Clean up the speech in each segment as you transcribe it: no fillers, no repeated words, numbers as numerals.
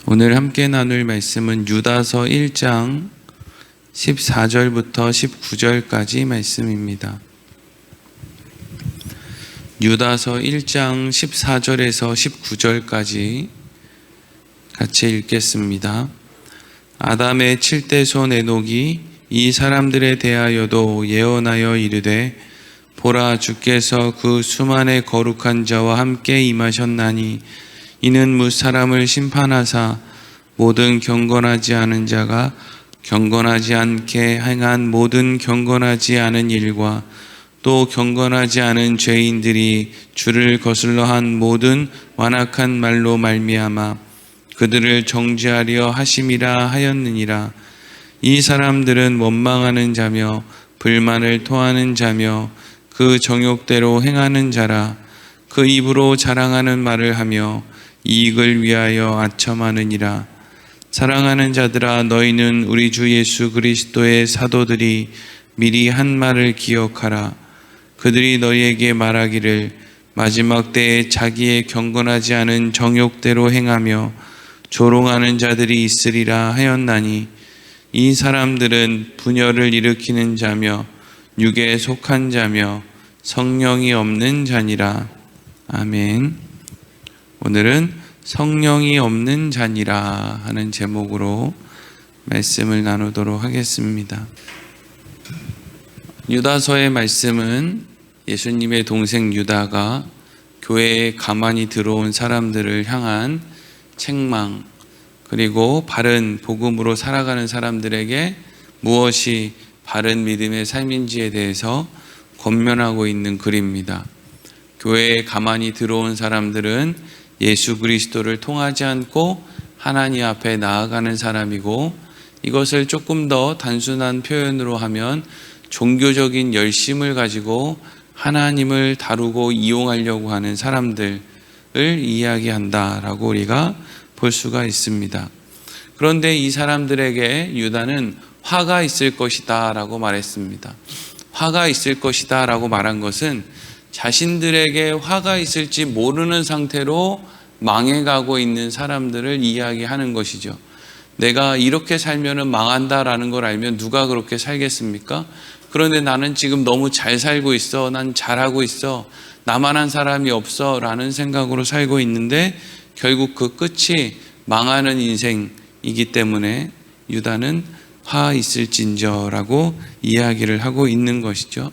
오늘 함께 나눌 말씀은 유다서 1장 14절부터 19절까지 말씀입니다. 유다서 1장 14절에서 19절까지 같이 읽겠습니다. 아담의 7대 손 에녹이 이 사람들에 대하여도 예언하여 이르되 보라, 주께서 그 수만의 거룩한 자와 함께 임하셨나니 이는 뭇사람을 심판하사 모든 경건하지 않은 자가 경건하지 않게 행한 모든 경건하지 않은 일과 또 경건하지 않은 죄인들이 주를 거슬러 한 모든 완악한 말로 말미암아 그들을 정죄하려 하심이라 하였느니라. 이 사람들은 원망하는 자며 불만을 토하는 자며 그 정욕대로 행하는 자라. 그 입으로 자랑하는 말을 하며 이익을 위하여 아첨하느니라. 사랑하는 자들아, 너희는 우리 주 예수 그리스도의 사도들이 미리 한 말을 기억하라. 그들이 너희에게 말하기를 마지막 때에 자기의 경건하지 않은 정욕대로 행하며 조롱하는 자들이 있으리라 하였나니 이 사람들은 분열을 일으키는 자며 육에 속한 자며 성령이 없는 자니라. 아멘. 오늘은 성령이 없는 자니라 하는 제목으로 말씀을 나누도록 하겠습니다. 유다서의 말씀은 예수님의 동생 유다가 교회에 가만히 들어온 사람들을 향한 책망, 그리고 바른 복음으로 살아가는 사람들에게 무엇이 바른 믿음의 삶인지에 대해서 권면하고 있는 글입니다. 교회에 가만히 들어온 사람들은 예수 그리스도를 통하지 않고 하나님 앞에 나아가는 사람이고, 이것을 조금 더 단순한 표현으로 하면 종교적인 열심을 가지고 하나님을 다루고 이용하려고 하는 사람들을 이야기한다라고 우리가 볼 수가 있습니다. 그런데 이 사람들에게 유다는 화가 있을 것이다 라고 말했습니다. 화가 있을 것이다 라고 말한 것은 자신들에게 화가 있을지 모르는 상태로 망해가고 있는 사람들을 이야기하는 것이죠. 내가 이렇게 살면 망한다라는 걸 알면 누가 그렇게 살겠습니까? 그런데 나는 지금 너무 잘 살고 있어, 난 잘하고 있어, 나만한 사람이 없어 라는 생각으로 살고 있는데 결국 그 끝이 망하는 인생이기 때문에 유다는 화 있을진저라고 이야기를 하고 있는 것이죠.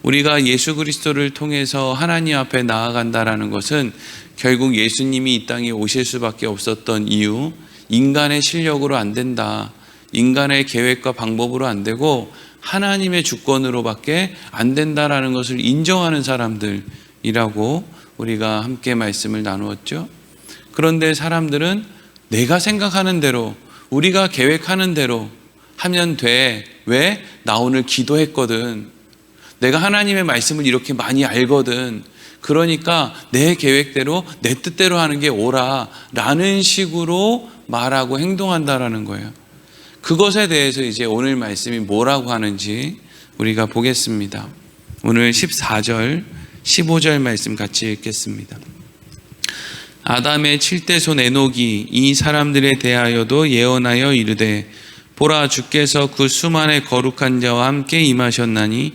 우리가 예수 그리스도를 통해서 하나님 앞에 나아간다라는 것은 결국 예수님이 이 땅에 오실 수밖에 없었던 이유, 인간의 실력으로 안 된다, 인간의 계획과 방법으로 안 되고 하나님의 주권으로밖에 안 된다라는 것을 인정하는 사람들이라고 우리가 함께 말씀을 나누었죠. 그런데 사람들은 내가 생각하는 대로, 우리가 계획하는 대로 하면 돼. 왜? 나 오늘 기도했거든. 내가 하나님의 말씀을 이렇게 많이 알거든. 그러니까 내 계획대로, 내 뜻대로 하는 게 옳아 라는 식으로 말하고 행동한다라는 거예요. 그것에 대해서 이제 오늘 말씀이 뭐라고 하는지 우리가 보겠습니다. 오늘 14절, 15절 말씀 같이 읽겠습니다. 아담의 7대 손 에녹이 이 사람들에 대하여도 예언하여 이르되 보라, 주께서 그 수만의 거룩한 자와 함께 임하셨나니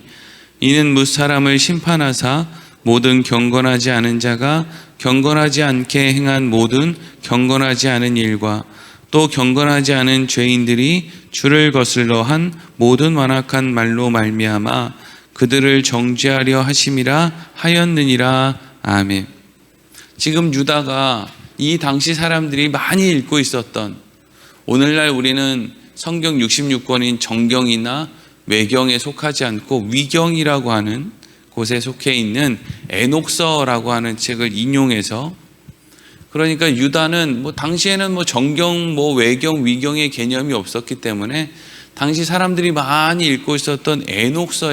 이는 뭇사람을 심판하사 모든 경건하지 않은 자가 경건하지 않게 행한 모든 경건하지 않은 일과 또 경건하지 않은 죄인들이 주를 거슬러 한 모든 완악한 말로 말미암아 그들을 정죄하려 하심이라 하였느니라. 아멘. 지금 유다가 이 당시 사람들이 많이 읽고 있었던, 오늘날 우리는 성경 66권인 정경이나 외경에 속하지 않고 위경이라고 하는 곳에 속해 있는 에녹서라고 하는 책을 인용해서, 그러니까 유다는 당시에는 정경, 외경, 위경의 개념이 없었기 때문에 당시 사람들이 많이 읽고 있었던 에녹서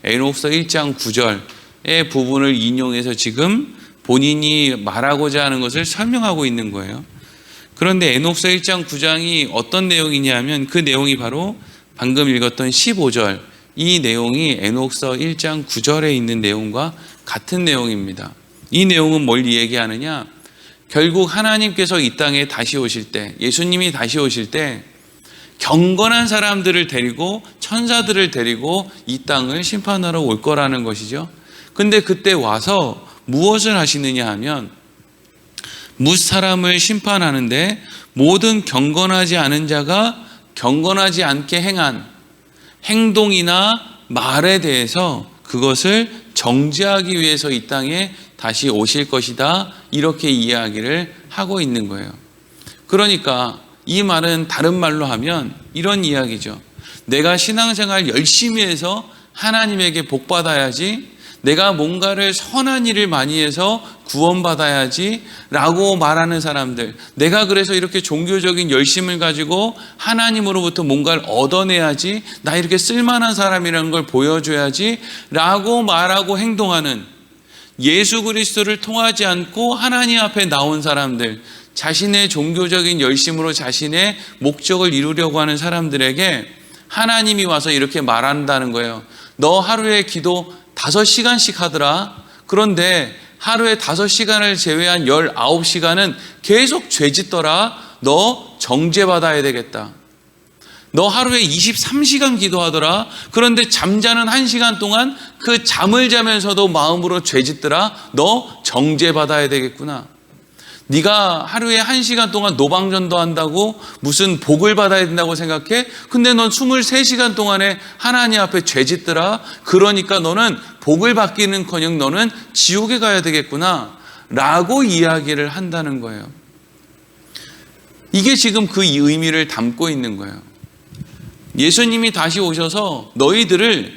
1장 9절의 부분을 인용해서 지금 본인이 말하고자 하는 것을 설명하고 있는 거예요. 그런데 에녹서 1장 9장이 어떤 내용이냐면 그 내용이 바로 방금 읽었던 15절, 이 내용이 에녹서 1장 9절에 있는 내용과 같은 내용입니다. 이 내용은 뭘 얘기하느냐? 결국 하나님께서 이 땅에 다시 오실 때, 예수님이 다시 오실 때 경건한 사람들을 데리고 천사들을 데리고 이 땅을 심판하러 올 거라는 것이죠. 근데 그때 와서 무엇을 하시느냐 하면 무사람을 심판하는데 모든 경건하지 않은 자가 경건하지 않게 행한 행동이나 말에 대해서 그것을 정죄하기 위해서 이 땅에 다시 오실 것이다, 이렇게 이야기를 하고 있는 거예요. 그러니까 이 말은 다른 말로 하면 이런 이야기죠. 내가 신앙생활 열심히 해서 하나님에게 복 받아야지, 내가 뭔가를 선한 일을 많이 해서 구원받아야지 라고 말하는 사람들, 내가 그래서 이렇게 종교적인 열심을 가지고 하나님으로부터 뭔가를 얻어내야지, 나 이렇게 쓸만한 사람이라는 걸 보여줘야지 라고 말하고 행동하는, 예수 그리스도를 통하지 않고 하나님 앞에 나온 사람들, 자신의 종교적인 열심으로 자신의 목적을 이루려고 하는 사람들에게 하나님이 와서 이렇게 말한다는 거예요. 너 하루에 기도 5시간씩 하더라. 그런데 하루에 5시간을 제외한 19시간은 계속 죄짓더라. 너 정죄받아야 되겠다. 너 하루에 23시간 기도하더라. 그런데 잠자는 1시간 동안 그 잠을 자면서도 마음으로 죄짓더라. 너 정죄받아야 되겠구나. 네가 하루에 1시간 동안 노방전도 한다고 무슨 복을 받아야 된다고 생각해? 근데 넌 23시간 동안에 하나님 앞에 죄짓더라. 그러니까 너는 복을 받기는커녕 너는 지옥에 가야 되겠구나 라고 이야기를 한다는 거예요. 이게 지금 그 의미를 담고 있는 거예요. 예수님이 다시 오셔서 너희들을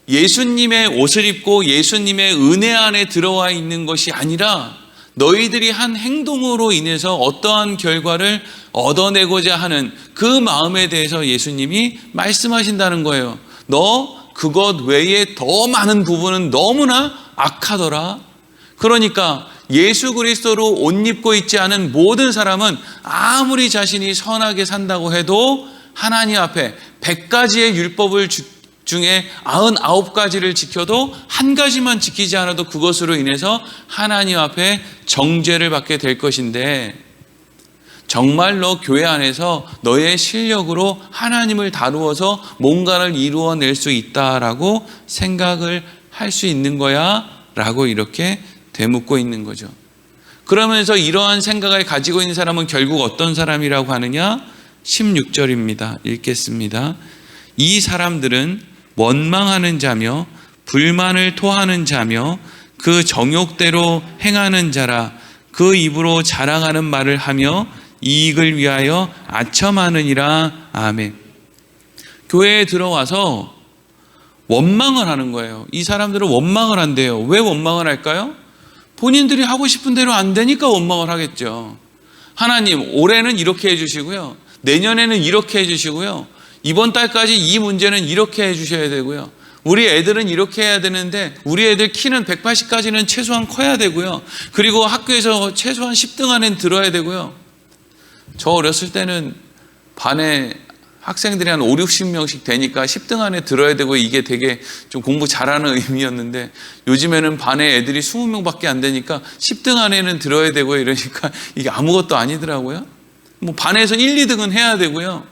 예수님의 옷을 입고 예수님의 은혜 안에 들어와 있는 것이 아니라 너희들이 한 행동으로 인해서 어떠한 결과를 얻어내고자 하는 그 마음에 대해서 예수님이 말씀하신다는 거예요. 너 그것 외에 더 많은 부분은 너무나 악하더라. 그러니까 예수 그리스도로 옷 입고 있지 않은 모든 사람은 아무리 자신이 선하게 산다고 해도 하나님 앞에 100가지의 율법을 중에 99가지를 지켜도 한 가지만 지키지 않아도 그것으로 인해서 하나님 앞에 정죄를 받게 될 것인데, 정말로 교회 안에서 너의 실력으로 하나님을 다루어서 뭔가를 이루어낼 수 있다라고 생각을 할 수 있는 거야? 라고 이렇게 되묻고 있는 거죠. 그러면서 이러한 생각을 가지고 있는 사람은 결국 어떤 사람이라고 하느냐? 16절입니다. 읽겠습니다. 이 사람들은 원망하는 자며 불만을 토하는 자며 그 정욕대로 행하는 자라. 그 입으로 자랑하는 말을 하며 이익을 위하여 아첨하느니라. 아멘. 교회에 들어와서 원망을 하는 거예요. 이 사람들은 원망을 한대요. 왜 원망을 할까요? 본인들이 하고 싶은 대로 안 되니까 원망을 하겠죠. 하나님, 올해는 이렇게 해주시고요, 내년에는 이렇게 해주시고요, 이번 달까지 이 문제는 이렇게 해주셔야 되고요, 우리 애들은 이렇게 해야 되는데 우리 애들 키는 180까지는 최소한 커야 되고요, 그리고 학교에서 최소한 10등 안에 들어야 되고요. 저 어렸을 때는 반에 학생들이 한 5, 60명씩 되니까 10등 안에 들어야 되고 이게 되게 좀 공부 잘하는 의미였는데, 요즘에는 반에 애들이 20명밖에 안 되니까 10등 안에는 들어야 되고 이러니까 이게 아무것도 아니더라고요. 뭐 반에서 1, 2등은 해야 되고요.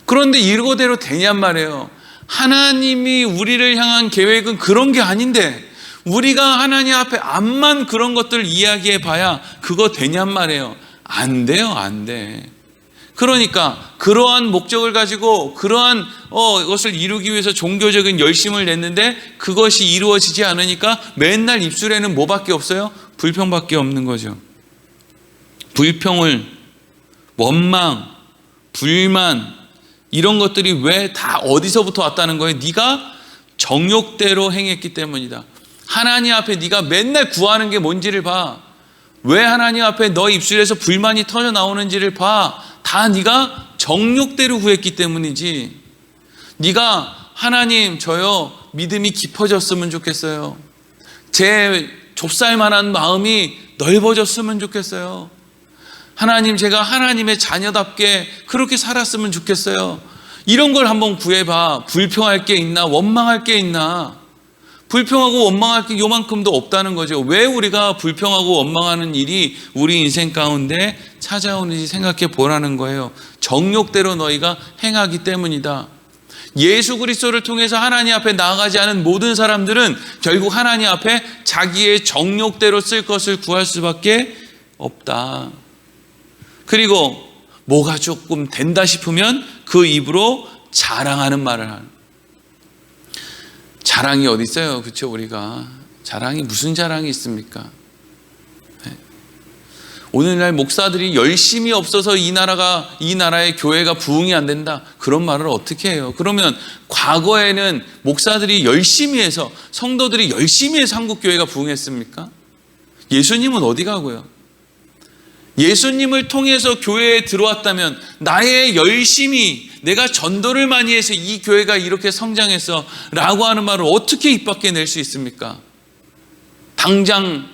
그런데 이거대로 되냔 말이에요. 하나님이 우리를 향한 계획은 그런 게 아닌데 우리가 하나님 앞에 암만 그런 것들 이야기해 봐야 그거 되냔 말이에요. 안 돼요, 안 돼. 그러니까 그러한 목적을 가지고 그러한 것을 이루기 위해서 종교적인 열심을 냈는데 그것이 이루어지지 않으니까 맨날 입술에는 뭐밖에 없어요? 불평밖에 없는 거죠. 불평을, 원망, 불만, 이런 것들이 왜 다 어디서부터 왔다는 거예요? 네가 정욕대로 행했기 때문이다. 하나님 앞에 네가 맨날 구하는 게 뭔지를 봐. 왜 하나님 앞에 너 입술에서 불만이 터져 나오는지를 봐. 다 네가 정욕대로 구했기 때문이지. 네가 하나님, 저요 믿음이 깊어졌으면 좋겠어요. 제 좁쌀만한 마음이 넓어졌으면 좋겠어요. 하나님, 제가 하나님의 자녀답게 그렇게 살았으면 좋겠어요. 이런 걸 한번 구해봐. 불평할 게 있나? 원망할 게 있나? 불평하고 원망할 게 요만큼도 없다는 거죠. 왜 우리가 불평하고 원망하는 일이 우리 인생 가운데 찾아오는지 생각해 보라는 거예요. 정욕대로 너희가 행하기 때문이다. 예수 그리스도를 통해서 하나님 앞에 나아가지 않은 모든 사람들은 결국 하나님 앞에 자기의 정욕대로 쓸 것을 구할 수밖에 없다. 그리고 뭐가 조금 된다 싶으면 그 입으로 자랑하는 말을 하는. 자랑이 어디 있어요? 그렇죠? 우리가 자랑이 무슨 자랑이 있습니까? 네. 오늘날 목사들이 열심히 없어서 이 나라의 교회가 부흥이 안 된다. 그런 말을 어떻게 해요? 그러면 과거에는 목사들이 열심히 해서 성도들이 열심히 해서 한국 교회가 부흥했습니까? 예수님은 어디 가고요? 예수님을 통해서 교회에 들어왔다면 나의 열심히 내가 전도를 많이 해서 이 교회가 이렇게 성장했어 라고 하는 말을 어떻게 입 밖에 낼 수 있습니까? 당장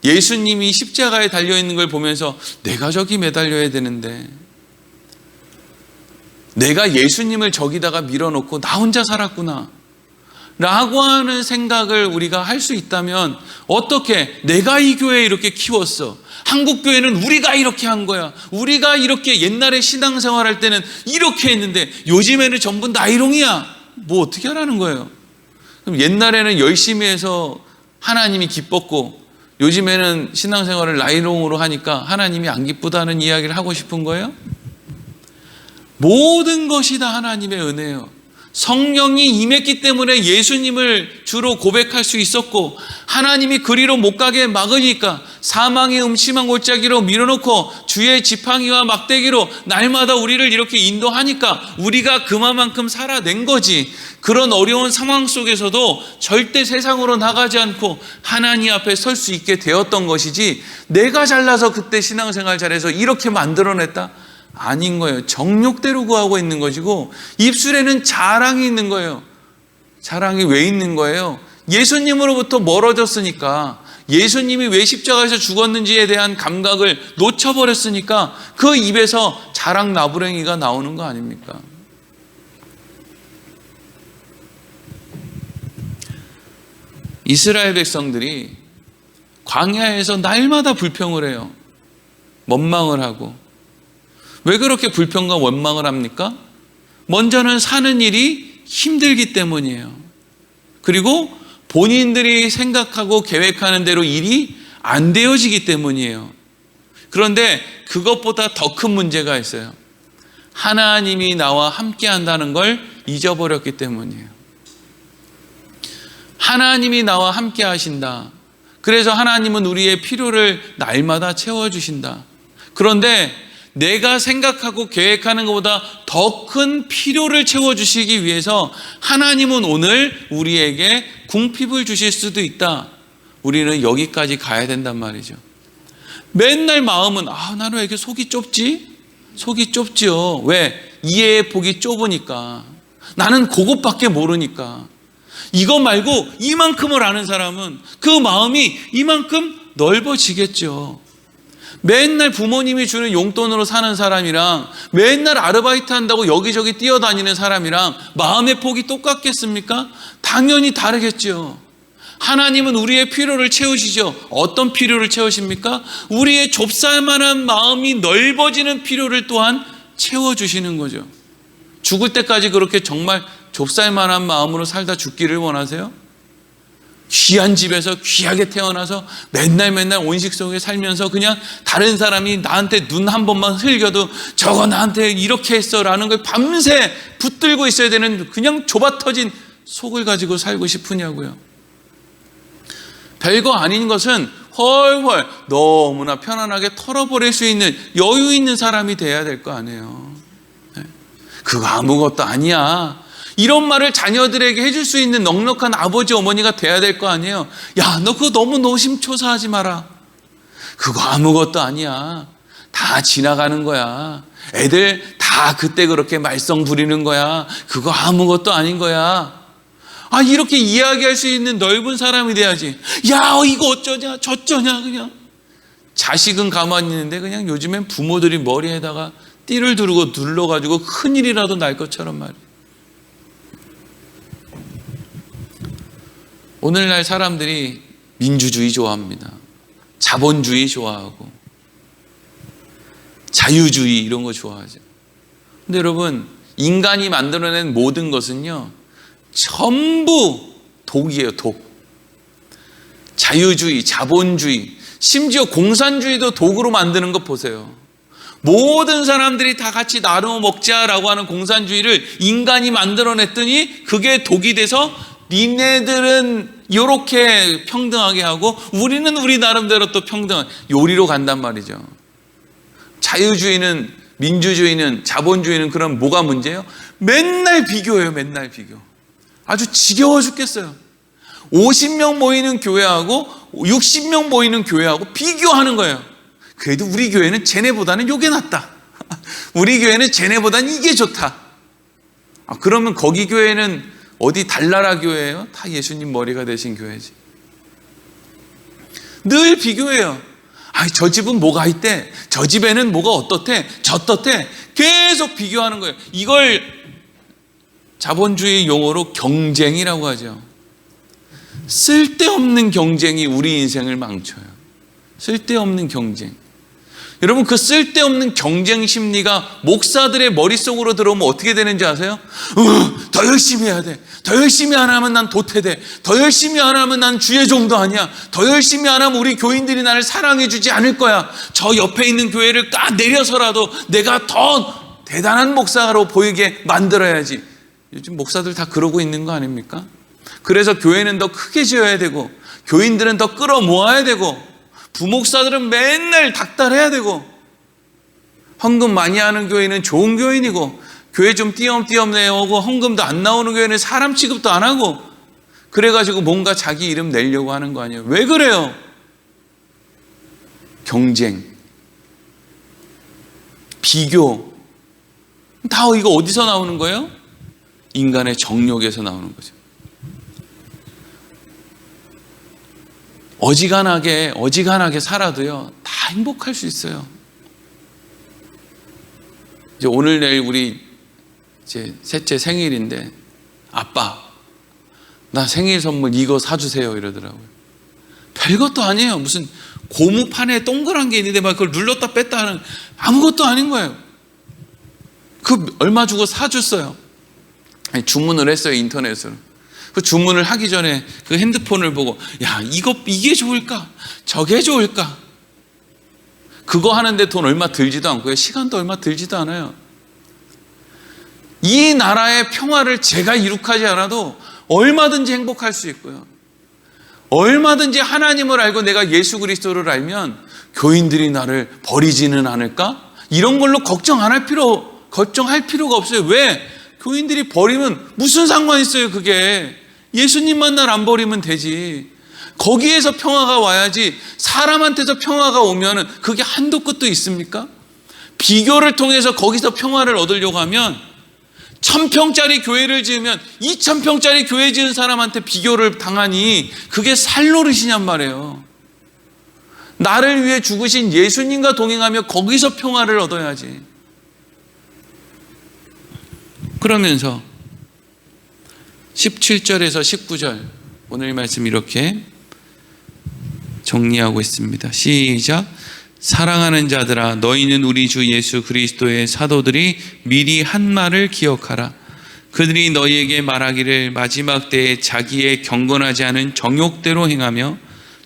예수님이 십자가에 달려있는 걸 보면서 내가 저기 매달려야 되는데, 내가 예수님을 저기다가 밀어놓고 나 혼자 살았구나 라고 하는 생각을 우리가 할 수 있다면, 어떻게 내가 이 교회에 이렇게 키웠어, 한국교회는 우리가 이렇게 한 거야, 우리가 이렇게 옛날에 신앙생활 할 때는 이렇게 했는데 요즘에는 전부 나이롱이야, 뭐 어떻게 하라는 거예요? 그럼 옛날에는 열심히 해서 하나님이 기뻤고 요즘에는 신앙생활을 나이롱으로 하니까 하나님이 안 기쁘다는 이야기를 하고 싶은 거예요? 모든 것이 다 하나님의 은혜예요. 성령이 임했기 때문에 예수님을 주로 고백할 수 있었고, 하나님이 그리로 못 가게 막으니까 사망의 음침한 골짜기로 밀어놓고 주의 지팡이와 막대기로 날마다 우리를 이렇게 인도하니까 우리가 그만큼 살아낸 거지. 그런 어려운 상황 속에서도 절대 세상으로 나가지 않고 하나님 앞에 설 수 있게 되었던 것이지, 내가 잘나서 그때 신앙생활 잘해서 이렇게 만들어냈다? 아닌 거예요. 정욕대로 구하고 있는 것이고, 입술에는 자랑이 있는 거예요. 자랑이 왜 있는 거예요? 예수님으로부터 멀어졌으니까, 예수님이 왜 십자가에서 죽었는지에 대한 감각을 놓쳐버렸으니까 그 입에서 자랑 나부랭이가 나오는 거 아닙니까? 이스라엘 백성들이 광야에서 날마다 불평을 해요. 원망을 하고. 왜 그렇게 불평과 원망을 합니까? 먼저는 사는 일이 힘들기 때문이에요. 그리고 본인들이 생각하고 계획하는 대로 일이 안 되어지기 때문이에요. 그런데 그것보다 더 큰 문제가 있어요. 하나님이 나와 함께 한다는 걸 잊어버렸기 때문이에요. 하나님이 나와 함께 하신다. 그래서 하나님은 우리의 필요를 날마다 채워주신다. 그런데 내가 생각하고 계획하는 것보다 더 큰 필요를 채워주시기 위해서 하나님은 오늘 우리에게 궁핍을 주실 수도 있다. 우리는 여기까지 가야 된단 말이죠. 맨날 마음은 나는 왜 이렇게 속이 좁지? 속이 좁죠. 왜? 이해의 폭이 좁으니까. 나는 그것밖에 모르니까. 이거 말고 이만큼을 아는 사람은 그 마음이 이만큼 넓어지겠죠. 맨날 부모님이 주는 용돈으로 사는 사람이랑 맨날 아르바이트 한다고 여기저기 뛰어다니는 사람이랑 마음의 폭이 똑같겠습니까? 당연히 다르겠죠. 하나님은 우리의 필요를 채우시죠. 어떤 필요를 채우십니까? 우리의 좁쌀만한 마음이 넓어지는 필요를 또한 채워주시는 거죠. 죽을 때까지 그렇게 정말 좁쌀만한 마음으로 살다 죽기를 원하세요? 귀한 집에서 귀하게 태어나서 맨날 온식 속에 살면서 그냥 다른 사람이 나한테 눈 한 번만 흘겨도 저거 나한테 이렇게 했어 라는 걸 밤새 붙들고 있어야 되는 그냥 좁아터진 속을 가지고 살고 싶으냐고요. 별거 아닌 것은 헐헐 너무나 편안하게 털어버릴 수 있는 여유 있는 사람이 돼야 될 거 아니에요. 그거 아무것도 아니야. 이런 말을 자녀들에게 해줄 수 있는 넉넉한 아버지 어머니가 돼야 될 거 아니에요. 야, 너 그거 너무 노심초사하지 마라. 그거 아무것도 아니야. 다 지나가는 거야. 애들 다 그때 그렇게 말썽 부리는 거야. 그거 아무것도 아닌 거야. 이렇게 이야기할 수 있는 넓은 사람이 돼야지. 야, 이거 어쩌냐 저쩌냐. 그냥 자식은 가만히 있는데 그냥 요즘엔 부모들이 머리에다가 띠를 두르고 눌러가지고 큰일이라도 날 것처럼 말이에요. 오늘날 사람들이 민주주의 좋아합니다. 자본주의 좋아하고 자유주의 이런 거 좋아하죠. 근데 여러분, 인간이 만들어낸 모든 것은요, 전부 독이에요, 독. 자유주의, 자본주의, 심지어 공산주의도 독으로 만드는 것 보세요. 모든 사람들이 다 같이 나누어 먹자라고 하는 공산주의를 인간이 만들어냈더니 그게 독이 돼서 니네들은 이렇게 평등하게 하고 우리는 우리 나름대로 또 평등한 요리로 간단 말이죠. 자유주의는, 민주주의는, 자본주의는 그럼 뭐가 문제예요? 맨날 비교해요. 맨날 비교. 아주 지겨워 죽겠어요. 50명 모이는 교회하고 60명 모이는 교회하고 비교하는 거예요. 그래도 우리 교회는 쟤네보다는 요게 낫다. 우리 교회는 쟤네보다는 이게 좋다. 그러면 거기 교회는 어디 달나라 교회예요? 다 예수님 머리가 되신 교회지. 늘 비교해요. 저 집은 뭐가 있대, 저 집에는 뭐가 어떻대, 저떻대, 계속 비교하는 거예요. 이걸 자본주의 용어로 경쟁이라고 하죠. 쓸데없는 경쟁이 우리 인생을 망쳐요. 쓸데없는 경쟁. 여러분, 그 쓸데없는 경쟁 심리가 목사들의 머릿속으로 들어오면 어떻게 되는지 아세요? 더 열심히 해야 돼. 더 열심히 안 하면 난 도태돼. 더 열심히 안 하면 난 주의 종도 아니야. 더 열심히 안 하면 우리 교인들이 나를 사랑해 주지 않을 거야. 저 옆에 있는 교회를 까 내려서라도 내가 더 대단한 목사로 보이게 만들어야지. 요즘 목사들 다 그러고 있는 거 아닙니까? 그래서 교회는 더 크게 지어야 되고, 교인들은 더 끌어모아야 되고, 부목사들은 맨날 닥달해야 되고, 헌금 많이 하는 교회는 좋은 교인이고, 교회 좀 띄엄띄엄 내오고 헌금도 안 나오는 교회는 사람 취급도 안 하고, 그래가지고 뭔가 자기 이름 내려고 하는 거 아니에요? 왜 그래요? 경쟁, 비교, 다 이거 어디서 나오는 거예요? 인간의 정욕에서 나오는 거죠. 어지간하게 살아도요, 다 행복할 수 있어요. 이제 오늘 내일 우리 이제 셋째 생일인데, 아빠, 나 생일 선물 이거 사주세요 이러더라고요. 별것도 아니에요. 무슨 고무판에 동그란 게 있는데 막 그걸 눌렀다 뺐다 하는 아무것도 아닌 거예요. 그 얼마 주고 사줬어요. 주문을 했어요, 인터넷으로. 그 주문을 하기 전에 그 핸드폰을 보고, 야, 이게 좋을까? 저게 좋을까? 그거 하는데 돈 얼마 들지도 않고요. 시간도 얼마 들지도 않아요. 이 나라의 평화를 제가 이룩하지 않아도 얼마든지 행복할 수 있고요. 얼마든지 하나님을 알고 내가 예수 그리스도를 알면 교인들이 나를 버리지는 않을까? 이런 걸로 걱정할 필요가 없어요. 왜? 교인들이 버리면 무슨 상관 있어요, 그게. 예수님만 날 안 버리면 되지. 거기에서 평화가 와야지. 사람한테서 평화가 오면은 그게 한도 끝도 있습니까? 비교를 통해서 거기서 평화를 얻으려고 하면 1000평짜리 교회를 지으면 2000평짜리 교회 지은 사람한테 비교를 당하니 그게 살 노릇이냔 말이에요. 나를 위해 죽으신 예수님과 동행하며 거기서 평화를 얻어야지. 그러면서 17절에서 19절 오늘 말씀 이렇게 정리하고 있습니다. 시작. 사랑하는 자들아, 너희는 우리 주 예수 그리스도의 사도들이 미리 한 말을 기억하라. 그들이 너희에게 말하기를 마지막 때에 자기의 경건하지 않은 정욕대로 행하며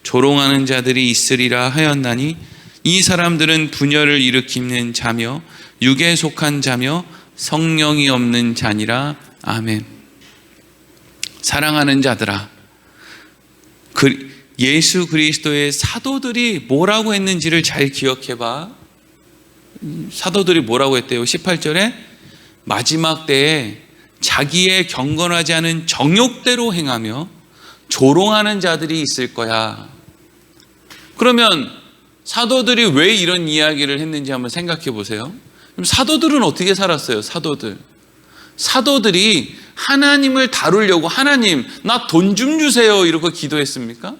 조롱하는 자들이 있으리라 하였나니, 이 사람들은 분열을 일으키는 자며 육에 속한 자며 성령이 없는 자니라. 아멘. 사랑하는 자들아, 예수 그리스도의 사도들이 뭐라고 했는지를 잘 기억해봐. 사도들이 뭐라고 했대요? 18절에 마지막 때에 자기의 경건하지 않은 정욕대로 행하며 조롱하는 자들이 있을 거야. 그러면 사도들이 왜 이런 이야기를 했는지 한번 생각해 보세요. 그럼 사도들은 어떻게 살았어요? 사도들이 하나님을 다루려고, 하나님 나 돈 좀 주세요 이렇게 기도했습니까?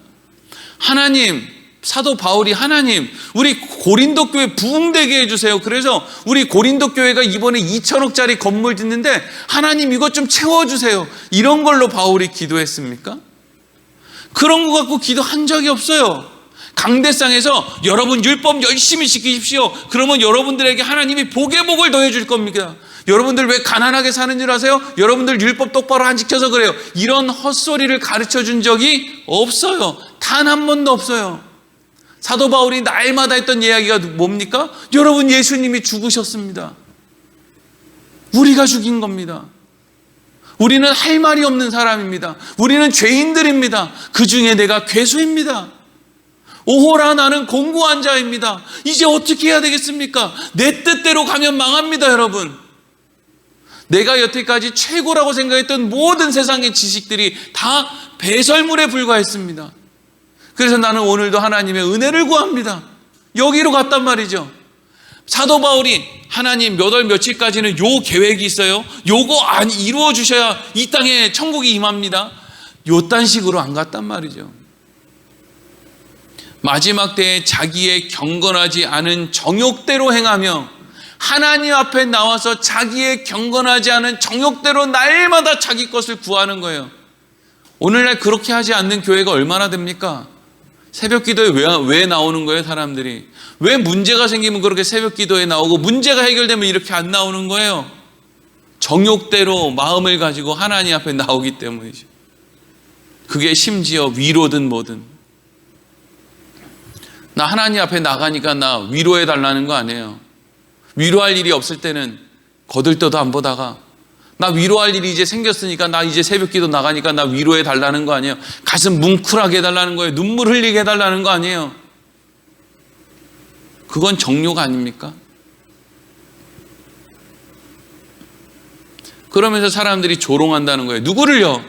하나님, 사도 바울이 하나님 우리 고린도 교회 부흥되게 해주세요. 그래서 우리 고린도 교회가 이번에 2천억짜리 건물 짓는데 하나님 이것 좀 채워주세요. 이런 걸로 바울이 기도했습니까? 그런 거 갖고 기도한 적이 없어요. 강대상에서 여러분 율법 열심히 지키십시오. 그러면 여러분들에게 하나님이 복의 복을 더해 줄 겁니다. 여러분들 왜 가난하게 사는 줄 아세요? 여러분들 율법 똑바로 안 지켜서 그래요. 이런 헛소리를 가르쳐 준 적이 없어요. 단 한 번도 없어요. 사도 바울이 날마다 했던 이야기가 뭡니까? 여러분, 예수님이 죽으셨습니다. 우리가 죽인 겁니다. 우리는 할 말이 없는 사람입니다. 우리는 죄인들입니다. 그 중에 내가 괴수입니다. 오호라, 나는 공고한 자입니다. 이제 어떻게 해야 되겠습니까? 내 뜻대로 가면 망합니다, 여러분. 내가 여태까지 최고라고 생각했던 모든 세상의 지식들이 다 배설물에 불과했습니다. 그래서 나는 오늘도 하나님의 은혜를 구합니다. 여기로 갔단 말이죠. 사도 바울이 하나님 몇 월 며칠까지는 요 계획이 있어요. 요거 안 이루어 주셔야 이 땅에 천국이 임합니다. 요딴 식으로 안 갔단 말이죠. 마지막 때에 자기의 경건하지 않은 정욕대로 행하며 하나님 앞에 나와서 자기의 경건하지 않은 정욕대로 날마다 자기 것을 구하는 거예요. 오늘날 그렇게 하지 않는 교회가 얼마나 됩니까? 새벽 기도에 왜 나오는 거예요, 사람들이? 왜 문제가 생기면 그렇게 새벽 기도에 나오고 문제가 해결되면 이렇게 안 나오는 거예요? 정욕대로 마음을 가지고 하나님 앞에 나오기 때문이죠. 그게 심지어 위로든 뭐든. 나 하나님 앞에 나가니까 나 위로해 달라는 거 아니에요. 위로할 일이 없을 때는 거들떠도 안 보다가 나 위로할 일이 이제 생겼으니까 나 이제 새벽 기도 나가니까 나 위로해 달라는 거 아니에요. 가슴 뭉클하게 해달라는 거예요. 눈물 흘리게 해달라는 거 아니에요. 그건 정욕 아닙니까? 그러면서 사람들이 조롱한다는 거예요. 누구를요?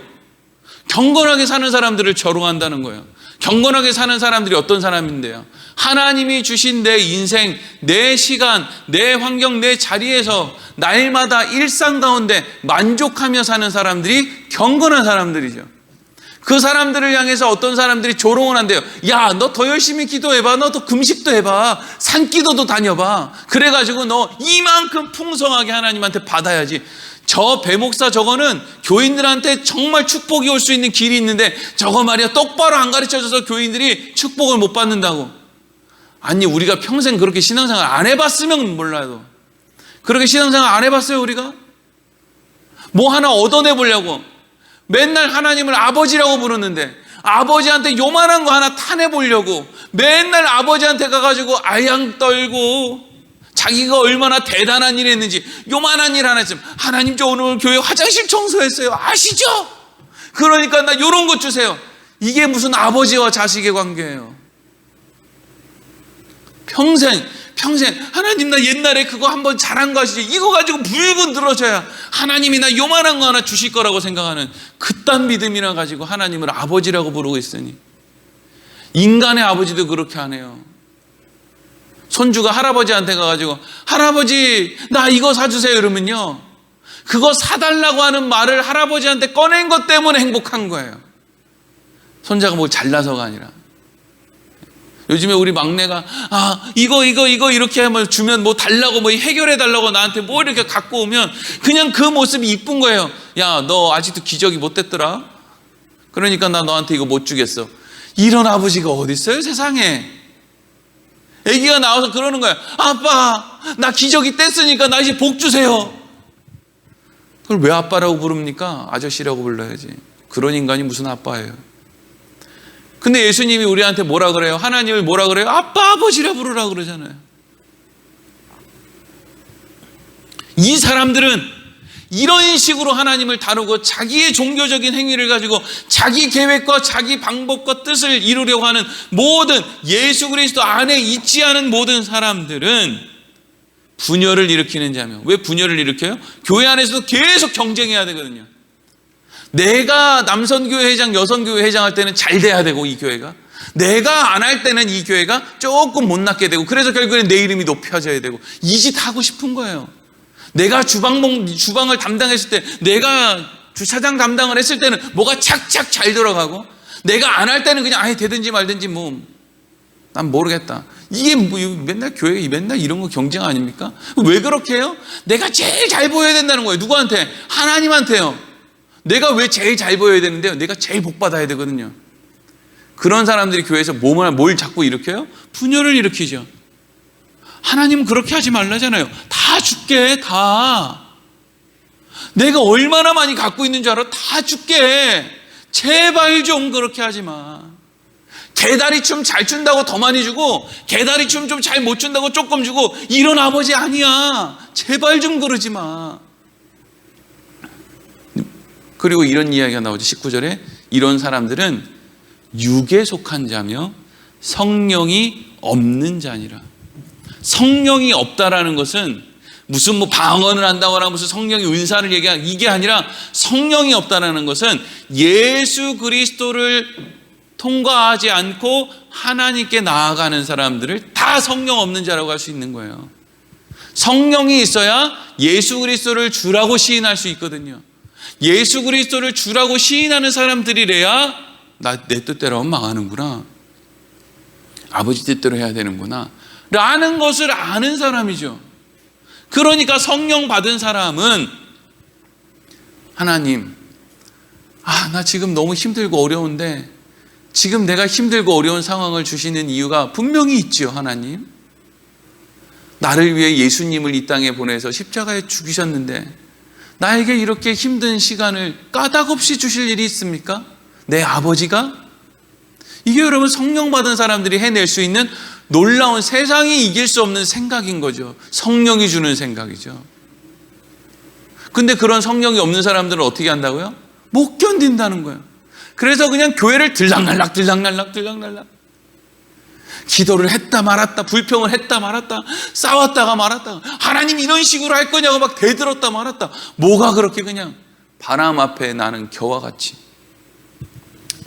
경건하게 사는 사람들을 조롱한다는 거예요. 경건하게 사는 사람들이 어떤 사람인데요? 하나님이 주신 내 인생, 내 시간, 내 환경, 내 자리에서 날마다 일상 가운데 만족하며 사는 사람들이 경건한 사람들이죠. 그 사람들을 향해서 어떤 사람들이 조롱을 한대요. 야, 너 더 열심히 기도해봐. 너 더 금식도 해봐. 산기도도 다녀봐. 그래가지고 너 이만큼 풍성하게 하나님한테 받아야지. 저 배목사 저거는 교인들한테 정말 축복이 올 수 있는 길이 있는데 저거 말이야 똑바로 안 가르쳐줘서 교인들이 축복을 못 받는다고. 아니, 우리가 평생 그렇게 신앙생활 안 해봤으면 몰라도 그렇게 신앙생활 안 해봤어요? 우리가 뭐 하나 얻어내보려고 맨날 하나님을 아버지라고 부르는데 아버지한테 요만한 거 하나 타내보려고 맨날 아버지한테 가가지고 아양 떨고 자기가 얼마나 대단한 일 했는지 요만한 일 하나 했으면 하나님, 저 오늘 교회 화장실 청소했어요. 아시죠? 그러니까 나 요런 것 주세요. 이게 무슨 아버지와 자식의 관계예요. 평생 하나님, 나 옛날에 그거 한번 잘한 거 아시죠? 이거 가지고 불고 늘어져야 하나님이 나 요만한 거 하나 주실 거라고 생각하는 그딴 믿음이나 가지고 하나님을 아버지라고 부르고 있으니 인간의 아버지도 그렇게 하네요. 손주가 할아버지한테 가가지고 할아버지 나 이거 사주세요 이러면요, 그거 사달라고 하는 말을 할아버지한테 꺼낸 것 때문에 행복한 거예요. 손자가 뭐 잘나서가 아니라. 요즘에 우리 막내가 이거 이렇게 하면 주면 뭐 달라고 뭐 해결해 달라고 나한테 뭐 이렇게 갖고 오면 그냥 그 모습이 이쁜 거예요. 야, 너 아직도 기저귀 못 됐더라. 그러니까 나 너한테 이거 못 주겠어. 이런 아버지가 어디 있어요 세상에. 애기가 나와서 그러는 거야. 아빠, 나 기저귀 뗐으니까 나 이제 복 주세요. 그걸 왜 아빠라고 부릅니까? 아저씨라고 불러야지. 그런 인간이 무슨 아빠예요. 근데 예수님이 우리한테 뭐라 그래요? 하나님을 뭐라 그래요? 아빠, 아버지라 부르라 그러잖아요. 이 사람들은 이런 식으로 하나님을 다루고 자기의 종교적인 행위를 가지고 자기 계획과 자기 방법과 뜻을 이루려고 하는 모든 예수 그리스도 안에 있지 않은 모든 사람들은 분열을 일으키는 자며. 왜 분열을 일으켜요? 교회 안에서도 계속 경쟁해야 되거든요. 내가 남선교회 회장, 여선교회 회장 할 때는 잘 돼야 되고 이 교회가, 내가 안 할 때는 이 교회가 조금 못났게 되고, 그래서 결국엔 내 이름이 높여져야 되고, 이 짓 하고 싶은 거예요. 내가 주방을 담당했을 때, 내가 주차장 담당을 했을 때는 뭐가 착착 잘 들어가고, 내가 안 할 때는 그냥 되든지 말든지 뭐 난 모르겠다. 이게 뭐 맨날 교회 맨날 이런 거 경쟁 아닙니까? 왜 그렇게 해요? 내가 제일 잘 보여야 된다는 거예요. 누구한테? 하나님한테요. 내가 왜 제일 잘 보여야 되는데요? 내가 제일 복 받아야 되거든요. 그런 사람들이 교회에서 뭘 자꾸 일으켜요? 분열을 일으키죠. 하나님은 그렇게 하지 말라잖아요. 다 줄게, 다. 내가 얼마나 많이 갖고 있는 줄 알아? 다 줄게. 제발 좀 그렇게 하지 마. 개다리춤 잘 춘다고 더 많이 주고 개다리춤 좀 잘 못 춘다고 조금 주고 이런 아버지 아니야. 제발 좀 그러지 마. 그리고 이런 이야기가 나오죠. 19절에 이런 사람들은 육에 속한 자며 성령이 없는 자니라. 성령이 없다라는 것은 무슨 방언을 한다거나 무슨 성령의 은사를 얘기하는 이게 아니라, 성령이 없다라는 것은 예수 그리스도를 통과하지 않고 하나님께 나아가는 사람들을 다 성령 없는 자라고 할 수 있는 거예요. 성령이 있어야 예수 그리스도를 주라고 시인할 수 있거든요. 예수 그리스도를 주라고 시인하는 사람들이래야 내 뜻대로 하면 망하는구나, 아버지 뜻대로 해야 되는구나 라는 것을 아는 사람이죠. 그러니까 성령 받은 사람은 하나님, 나 지금 너무 힘들고 어려운데 지금 내가 힘들고 어려운 상황을 주시는 이유가 분명히 있지요. 하나님, 나를 위해 예수님을 이 땅에 보내서 십자가에 죽이셨는데 나에게 이렇게 힘든 시간을 까닭없이 주실 일이 있습니까? 내 아버지가? 이게 여러분 성령 받은 사람들이 해낼 수 있는 놀라운, 세상이 이길 수 없는 생각인 거죠. 성령이 주는 생각이죠. 근데 그런 성령이 없는 사람들은 어떻게 한다고요? 못 견딘다는 거예요. 그래서 그냥 교회를 들락날락 기도를 했다 말았다, 불평을 했다 말았다, 싸웠다가 말았다, 하나님 이런 식으로 할 거냐고 막 대들었다 말았다. 뭐가 그렇게 그냥 바람 앞에 나는 겨와 같이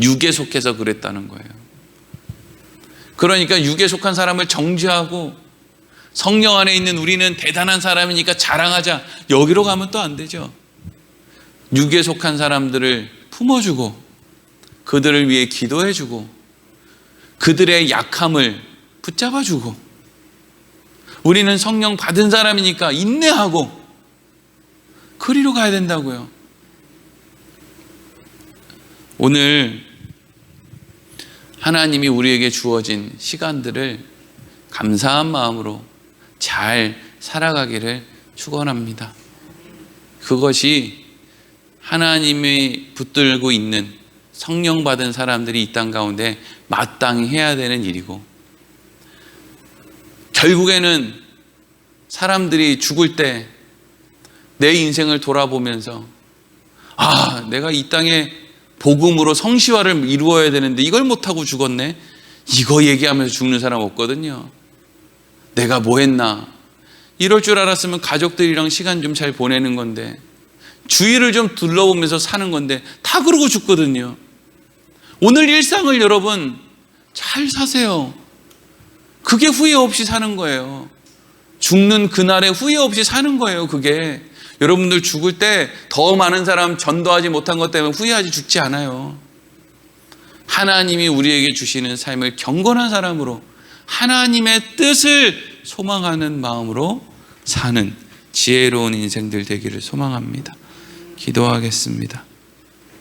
육에 속해서 그랬다는 거예요. 그러니까 육에 속한 사람을 정죄하고 성령 안에 있는 우리는 대단한 사람이니까 자랑하자, 여기로 가면 또 안 되죠. 육에 속한 사람들을 품어주고 그들을 위해 기도해주고 그들의 약함을 붙잡아주고, 우리는 성령 받은 사람이니까 인내하고 그리로 가야 된다고요. 오늘 하나님이 우리에게 주어진 시간들을 감사한 마음으로 잘 살아가기를 축원합니다. 그것이 하나님이 붙들고 있는 성령 받은 사람들이 이 땅 가운데 마땅히 해야 되는 일이고, 결국에는 사람들이 죽을 때 내 인생을 돌아보면서 내가 이 땅에 복음으로 성시화를 이루어야 되는데 이걸 못하고 죽었네, 이거 얘기하면서 죽는 사람 없거든요. 내가 뭐 했나, 이럴 줄 알았으면 가족들이랑 시간 좀 잘 보내는 건데, 주위를 좀 둘러보면서 사는 건데 다 그러고 죽거든요. 오늘 일상을 여러분 잘 사세요. 그게 후회 없이 사는 거예요. 죽는 그날에 후회 없이 사는 거예요. 그게 여러분들 죽을 때 더 많은 사람 전도하지 못한 것 때문에 후회하지 죽지 않아요. 하나님이 우리에게 주시는 삶을 경건한 사람으로 하나님의 뜻을 소망하는 마음으로 사는 지혜로운 인생들 되기를 소망합니다. 기도하겠습니다.